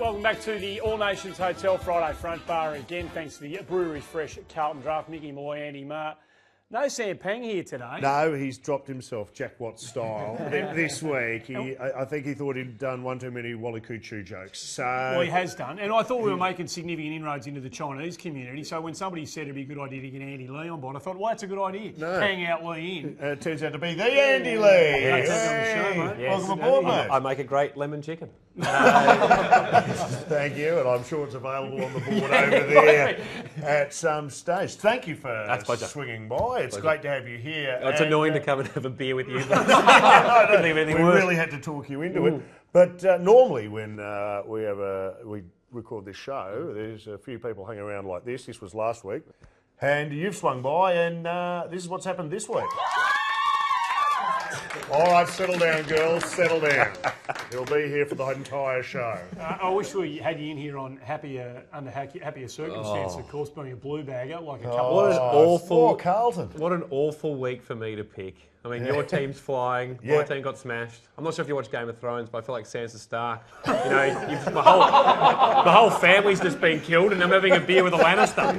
welcome back to the All Nations Hotel Friday Front Bar again. Thanks to the Brewery Fresh Carlton Draft, Mickey Moy, Andy Marr. No Sam Pang here today. No, he's dropped himself Jack Watt style this week. I think he thought he'd done one too many Wallakuchu jokes. So well, he has done. And I thought we were making significant inroads into the Chinese community. So when somebody said it'd be a good idea to get Andy Lee on board, I thought, well, that's a good idea. No. Hang out Lee in. It turns out to be the Andy Lee. That's on the show, mate. Yes. Welcome aboard, mate. I make a great lemon chicken. Thank you, and I'm sure it's available on the board over there at some stage. Thank you for swinging by. It's great to have you here. It's annoying to come and have a beer with you. But I couldn't think of anything we worse. really had to talk you into it. But normally when we record this show, there's a few people hanging around like this. This was last week. And you've swung by, and this is what's happened this week. All right, settle down, girls, settle down. He'll be here for the entire show. I wish we had you in here on under happier circumstances, of course, being a blue bagger, like a couple What of an awful Carlton. What an awful week for me to pick. I mean, your team's flying. My team got smashed. I'm not sure if you watch Game of Thrones, but I feel like Sansa Stark. You know, my whole family's just been killed, and I'm having a beer with a Lannister.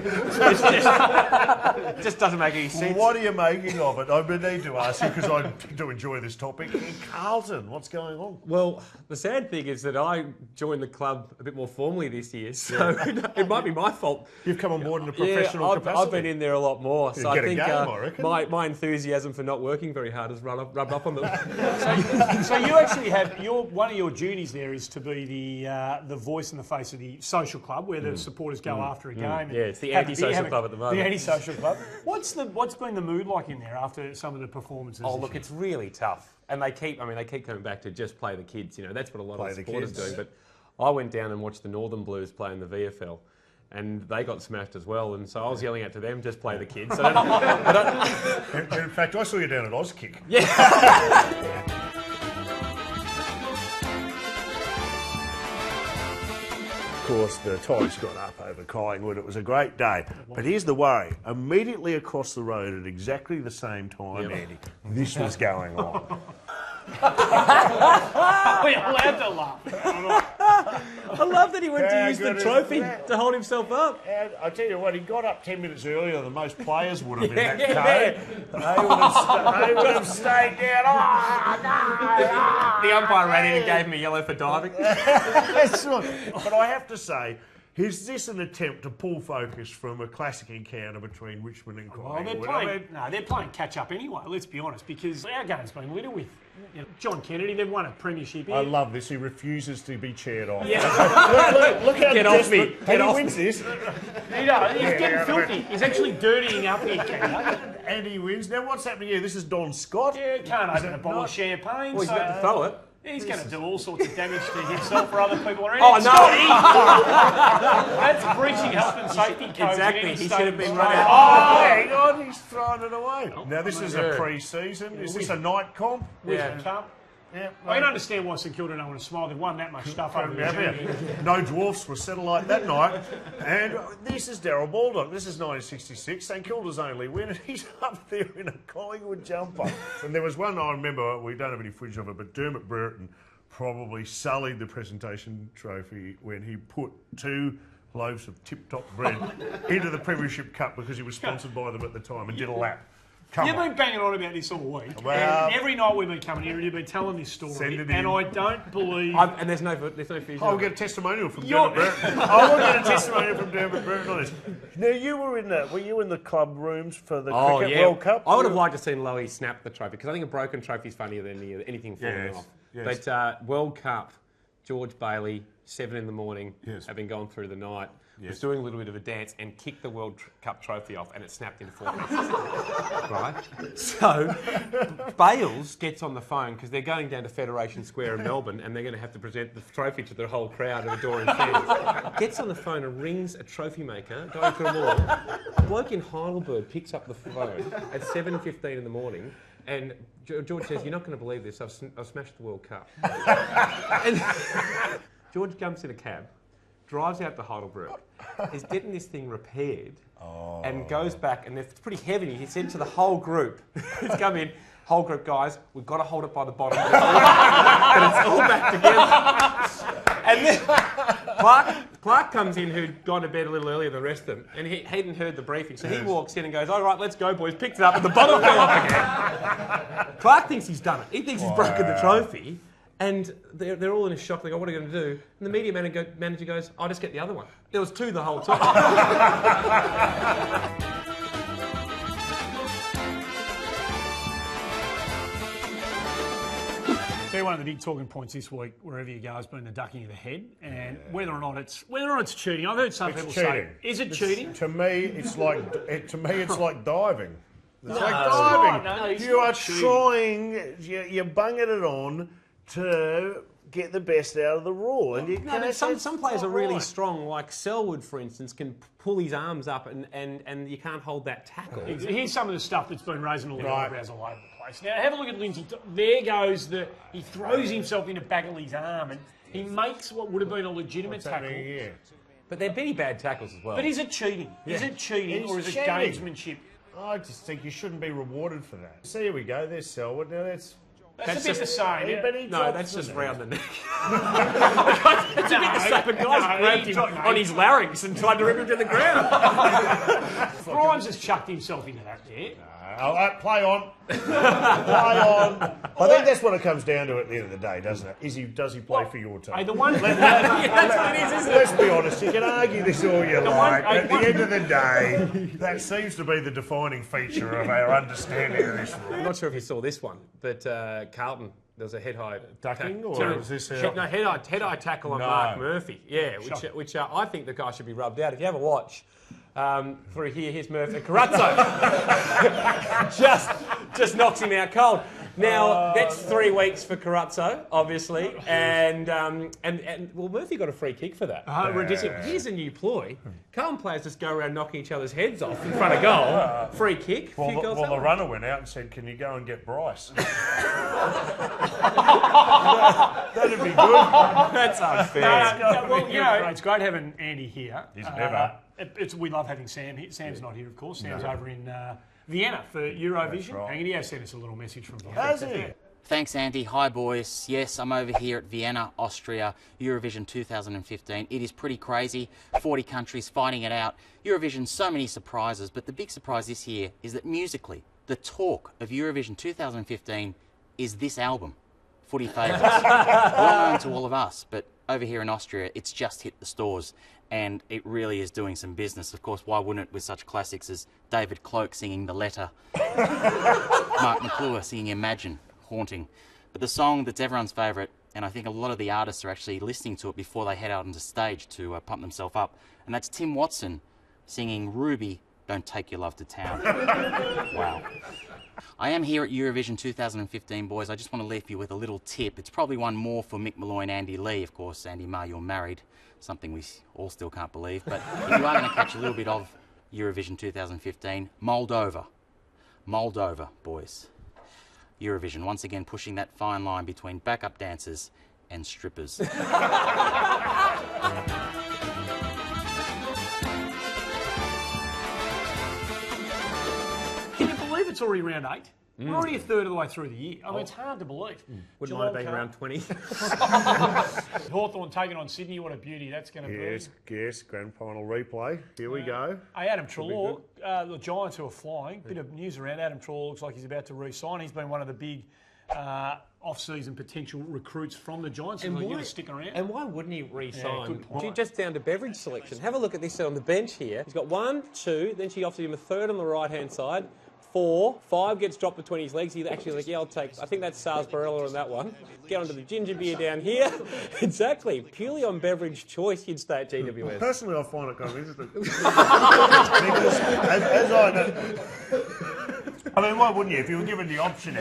It just doesn't make any sense. What are you making of it? I need to ask you because I do enjoy this topic. Carlton, what's going on? Well, the sad thing is that I joined the club a bit more formally this year, so it might be my fault. You've come on board in a professional capacity. I've been in there a lot more, so I think I reckon. my enthusiasm for not working very hard has rubbed off on them. So you actually have one of your duties there is to be the voice and the face of the social club where the supporters go after a game. And Yeah, it's the anti-social club at the moment. The anti-social club. What's been the mood like in there after some of the performances? Oh, look, it's really tough. And they keep coming back to just play the kids. You know, that's what a lot of the supporters are doing. But I went down and watched the Northern Blues play in the VFL. And they got smashed as well, and so I was yelling out to them, just play the kids. So In fact, I saw you down at Auskick. Yeah. Of course, the Tigers got up over Collingwood. It was a great day. But here's the worry. Immediately across the road at exactly the same time, Andy, this was going on. We're allowed to laugh. I love that he went to use the trophy to hold himself up. And I tell you what, he got up 10 minutes earlier than most players would have in that code. They would have stayed down. Oh, no! The umpire ran in and gave him a yellow for diving. That's right. But I have to say, is this an attempt to pull focus from a classic encounter between Richmond and Collingwood? They're playing catch up anyway, let's be honest, because our game's been littered with John Kennedy. They've won a premiership here. I love this. He refuses to be chaired off. Yeah. look how Get off me. And he wins this. He's getting filthy. He's actually dirtying up here, Kenny. And he wins. Now, what's happening here? This is Don Scott. Yeah, can't open a bottle of champagne. Well, he's about to throw it. He's going to do all sorts of damage to himself or other people around. Oh, no! That's breaching health and safety codes. Exactly. He should have been running. Oh, hang on. He's thrown it away. Now, this is a pre-season. Is this a night comp? Yeah. Yeah, I can understand why St Kilda don't want to smile. They've won that much stuff over the journey. No dwarfs were settled like that night. And this is Darryl Baldock. This is 1966. St Kilda's only win, and he's up there in a Collingwood jumper. And there was one I remember, we don't have any footage of it, but Dermot Brereton probably sullied the presentation trophy when he put 2 loaves of tip-top bread into the Premiership Cup because he was sponsored by them at the time and did a lap. You've been banging on about this all week. Well, and every night we've been coming here, you've been telling this story, and I don't believe. And there's no fusion. I'll get a testimonial from Dermot Brereton. I will get a testimonial from Dermot Brereton on this. Now, were you in the club rooms for the Cricket World Cup? I would have liked to see Lowy snap the trophy because I think a broken trophy is funnier than anything falling off. Yes. But World Cup, George Bailey, 7 in the morning, having gone through the night. Was doing a little bit of a dance and kicked the World Cup trophy off and it snapped into 4 pieces. Right? So, Bales gets on the phone because they're going down to Federation Square in Melbourne and they're going to have to present the trophy to the whole crowd of adoring fans. Gets on the phone and rings a trophy maker, going through them all. A bloke in Heidelberg picks up the phone at 7:15 in the morning and George says, "You're not going to believe this, I've smashed the World Cup." And George jumps in a cab, drives out to Heidelberg, is getting this thing repaired, and goes back, and it's pretty heavy. He said to the whole group, he's come in, whole group, guys, we've got to hold it by the bottom, but it's all back together. And then Clark comes in, who'd gone to bed a little earlier than the rest of them, and he hadn't heard the briefing. So he walks in and goes, all right, let's go, boys. Picks it up, and the bottle fell off again. Clark thinks he's done it. He thinks he's broken the trophy. And they're all in a shock. They go, what are you going to do? And the media manager goes, I'll just get the other one. There was 2 the whole time. So one of the big talking points this week, wherever you go, has been the ducking of the head, and whether or not it's cheating. I've heard some people say, "Is it cheating?" To me, it's like diving. It's like not. diving. No, it's you not are cheating. trying. You're bunging it on to get the best out of the rule, and you No, can't. but some players are really right. strong, like Selwood, for instance, can pull his arms up and you can't hold that tackle. Here's some of the stuff that's been raising all the Right. eyebrows all over the place. Now, have a look at Lindsay. There goes he throws himself into Bagley's arm, and he makes what would have been a legitimate tackle. Yeah. But they're pretty bad tackles as well. But is it cheating? Is it cheating, It's or is it cheating. gamesmanship? I just think you shouldn't be rewarded for that. So here we go. There's Selwood. Now That's a bit the same. Yeah. But he No, drops that's just it. round the neck. It's a bit the same. A guy's grabbed him on his larynx and tried to rip him to the ground. Grimes has chucked himself into that there. Play on. Play on. I think that's what it comes down to at the end of the day, doesn't it? Does he play for your team? Hey, the one. That's what it is, isn't it? Let's be honest, you can argue this all you like. one- At the end of the day, that seems to be the defining feature of our understanding of this rule. I'm not sure if you saw this one, but Carlton, there was a head-high Ducking, or terrible- was this no, head-high tackle on No. Mark Murphy. Yeah, which I think the guy should be rubbed out. If you have a watch through here, here's Murphy. Carazzo just knocks him out cold. Now that's 3 weeks for Carazzo, obviously, and well, Murphy got a free kick for that. Here's a new ploy: Carlton players just go around knocking each other's heads off in front of goal. Free kick. Well, few goals the that way. runner went out and said, "Can you go and get Bryce?" That'd be good. That's unfair. Well, you know, it's great having Andy here. He's never. We love having Sam here. Sam's not here, of course. Sam's over in Vienna for Eurovision. right. And he has sent us a little message from Vienna. Has he? Thanks, Andy. Hi, boys. Yes, I'm over here at Vienna, Austria, Eurovision 2015. It is pretty crazy. 40 countries fighting it out. Eurovision, so many surprises, but the big surprise this year is that musically, the talk of Eurovision 2015 is this album, Footy Favourites. Well known to all of us, but over here in Austria, it's just hit the stores, and it really is doing some business. Of course, why wouldn't it with such classics as David Cloak singing The Letter, Mark McClure singing Imagine, haunting. But the song that's everyone's favourite, and I think a lot of the artists are actually listening to it before they head out onto stage to pump themselves up, and that's Tim Watson singing Ruby, Don't Take Your Love to Town. Wow. I am here at Eurovision 2015, boys. I just want to leave you with a little tip. It's probably one more for Mick Malloy and Andy Lee. Of course, Andy Marr, you're married, something we all still can't believe. But if you are going to catch a little bit of Eurovision 2015, Moldova. Moldova, boys. Eurovision, once again pushing that fine line between backup dancers and strippers. Can you believe it's already round 8? We're already a third of the way through the year. I mean, it's hard to believe. Wouldn't mind being around 20. Hawthorn taking on Sydney. What a beauty that's going to be. Yes, grand final replay. Here we go. Hey, Adam Treloar, the Giants who are flying. Bit of news around Adam Treloar. Looks like he's about to re-sign. He's been one of the big off-season potential recruits from the Giants. And he's going to stick around. And why wouldn't he re-sign? good point. Just down to beverage selection. Have a look at this on the bench here. He's got 1, 2, then she offers him a third on the right-hand side. 4, 5 gets dropped between his legs. He's actually like, yeah, I'll take, I think that's Sarsaparilla on that one. Get onto the ginger beer down here. Exactly. Purely on beverage choice, you'd stay at GWS. Personally, I find it kind of interesting. Because, as I know... I mean, why wouldn't you? If you were given the option,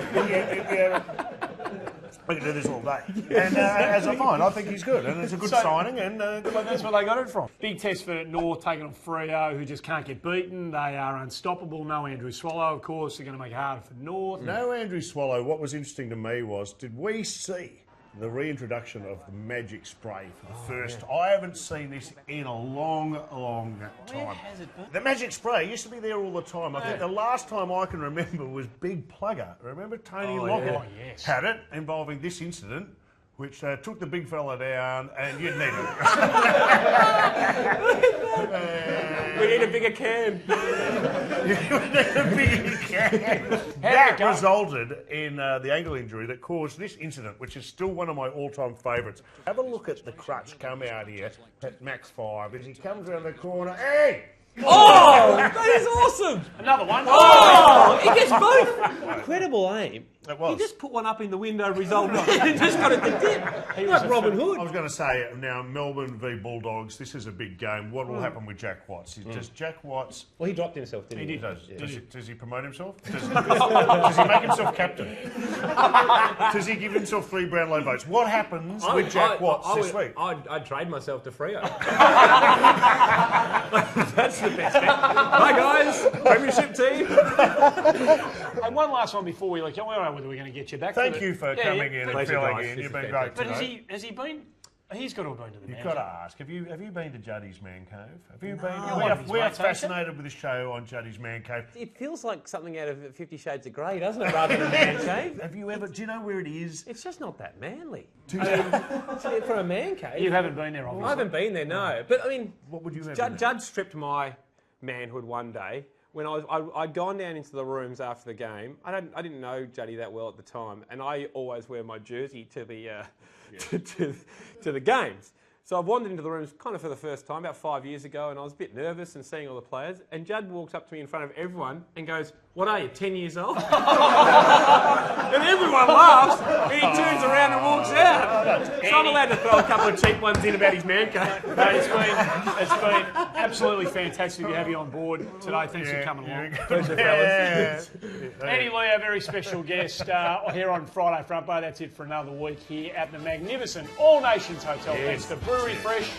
we can do this all day. And as I find, I think he's good. And it's a good signing, and That's where they got it from. Big test for North, taking on Freo, who just can't get beaten. They are unstoppable. No Andrew Swallow, of course. They're going to make it harder for North. no Andrew Swallow. What was interesting to me was, did we see the reintroduction of the magic spray for the first? I haven't seen this in a long, long time. Where has it been? The magic spray used to be there all the time. I think the last time I can remember was Big Plugger. Remember Tony Lockett yes. had it involving this incident which took the big fella down, and you'd need it. We need a bigger can. That resulted in the ankle injury that caused this incident, which is still one of my all-time favourites. Have a look at the crutch come out here at Max 5 as he comes around the corner. Hey! Oh, that is awesome! Another one. Oh, he gets both. Incredible aim. It was. He just put one up in the window, result. He just got it to dip. Like Robin Hood. I was going to say, now, Melbourne v Bulldogs, this is a big game. What will happen with Jack Watts? Does Jack Watts... Well, he dropped himself, didn't he? Does he promote himself? Does he make himself captain? Does he give himself 3 Brownlow votes? What happens with Jack Watts this week? I'd trade myself to Freo. That's the best. Hi, guys. Premiership team. And one last one before we let you. I don't know whether we're going to get you back. Thank you for coming in and Pleasure, filling guys. in. This You've is been great But today. has he been? He's got to have been to the You've man. got to ask, have you been to Juddy's Man Cave? Have you been? No. We are fascinated with the show on Juddy's Man Cave. It feels like something out of 50 Shades of Grey, doesn't it, rather than a man cave? Have you ever? Do you know where it is? It's just not that manly. For a man cave. You haven't been there, obviously. I haven't been there, no. But I mean, What would you have? Judd stripped my manhood one day when I'd gone down into the rooms after the game. I didn't know Juddy that well at the time, and I always wear my jersey to the to the games. So I wandered into the rooms kind of for the first time about 5 years ago, and I was a bit nervous and seeing all the players. And Judd walks up to me in front of everyone and goes, "What are you, 10 years old?" And everyone laughs, and he turns around and walks out. So I'm allowed to throw a couple of cheap ones in about his man cave. Mate, it's been absolutely fantastic to have you on board today. Thanks for coming along. Pleasure, fellas. Andy Lee, our very special guest here on Friday Front Bar. That's it for another week here at the magnificent All Nations Hotel. Thanks to Brewery Fresh